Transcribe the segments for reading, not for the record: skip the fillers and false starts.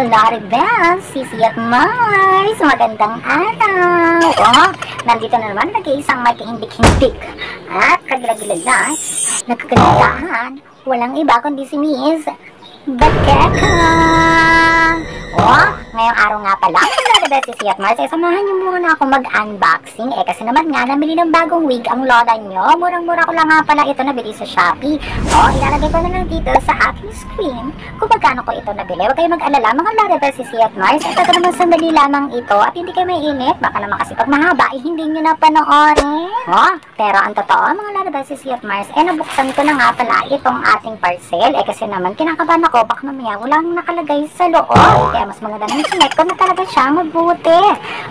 mga Laribels, Sisi at Mars, magandang araw! Nandito na naman nag-iisang may kahindik-hindik at kagilag-gilag nagkagandahan, walang iba kundi si Miss Bakeka! Ngayong araw nga pala, Laribels, Sisi at Mars, samahan niyo muna ako mag-unboxing kasi naman nga, namili ng bagong wig ang lola nyo. Murang-mura ko lang nga pala ito nabili sa Shopee. Ilalagay ko na lang dito sa aking screen kung magkano ko ito nabili. Huwag kayo mag-alala, mga Laribels, Sisi at Mars. Ito naman sandali lamang ito at hindi kayo mainit. Baka naman kasi pag mahaba, hindi nyo na panoorin. Pero ang totoo, mga Laribels, Sisi at Mars, nabuksan ko na nga pala itong ating parcel. Kasi naman, kinakabahan ako, baka mamaya walang nakalagay sa loob. Kaya mas maganda na sinek ko na talaga siya mabuti.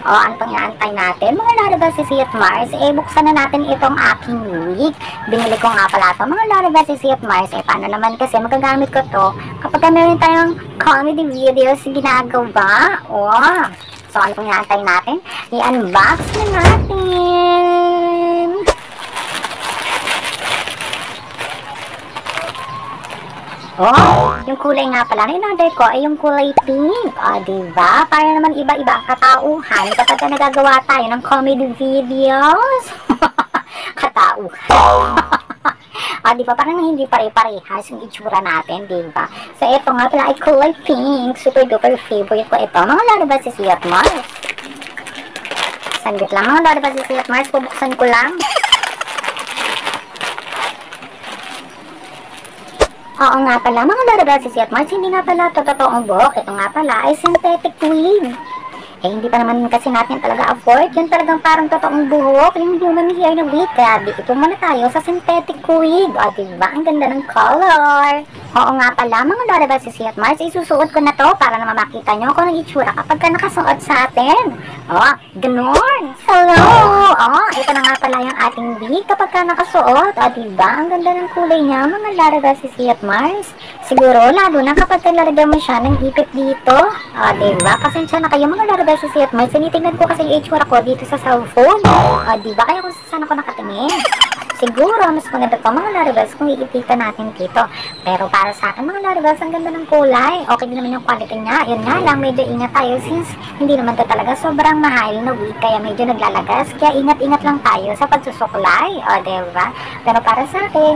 Ano pang iaantay natin, mga Laribels, Sisi at Mars? Buksan na natin itong aking wig. Binili ko nga pala ito, mga Laribels, Sisi at Mars. Paano naman kasi magagamit ko to kapag meron tayong comedy videos ginagawa. So ano pang iaantay natin? I-unbox na natin. Yung kulay nga pala na in-order ko ay yung kulay pink. Diba? Para naman iba-iba ang katauhan kapag nagagawa tayo ng comedy videos. Katauhan. Diba? Parang hindi pare-parehas yung itsura natin, diba? So, ito nga pala ay kulay pink. Super duper favorite ko ito. Mga Laribels, Sisi at Mars. Sandit lang, mga Laribels, Sisi at Mars. Pubuksan ko lang. Oo nga pala, mga Laribels, Sisi at Mars, hindi nga pala totoong buhok. Ito nga pala ay synthetic wig. Hindi pa naman kasi natin talaga afford. Yun talagang parang totoong buhok, yung human hair na wig. Kaya ito muna tayo sa synthetic wig. Diba? Ang ganda ng color. Oo nga pala, mga Laribels, Sisi at Mars, isusuot ko na to para naman makita nyo kung anong itsura kapag ka nakasuot sa atin. Ganun. Hello! Ito na nga pala yung ating wig kapag ka nakasuot. Diba? Ang ganda ng kulay niya, mga Laribels, Sisi at Mars. Siguro, lalo na kapag lalagyan mo siya ng ipit dito. Diba? Pasensya na kayo, mga Laribels, Sisi at Mars. Tinitingnan ko kasi yung itsura ko dito sa cellphone. Diba? Kaya kung saan ako nakatingin. Siguro, mas maganda pa, mga Laribels, kung iipitan natin dito. Pero para sa akin, mga Laribels, ang ganda ng kulay. Okay din naman yung quality niya. Yun nga lang, medyo ingat tayo since hindi naman to talaga sobrang mahal na wig. Kaya medyo naglalagas. Kaya ingat-ingat lang tayo sa pagsusuklay. Diba? Pero para sa akin,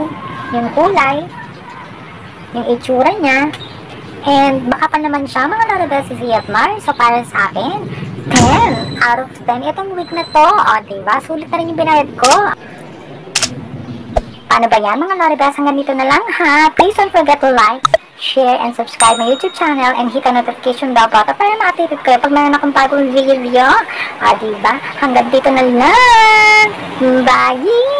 yung kulay, yung itsura niya, and baka pa naman siya, mga Laribels, Sisi at Mars. So para sa akin, 10 out of 10 itong wig na to. Diba? Sulit na rin yung binayad ko. Paano ba yan, mga Laribels? Hanggang dito na lang, ha? Please don't forget to like, share, and subscribe my YouTube channel and hit the notification bell button para ma-updated kayo pag mayroon akong bagong video. Diba? Hanggang dito na lang. Bye!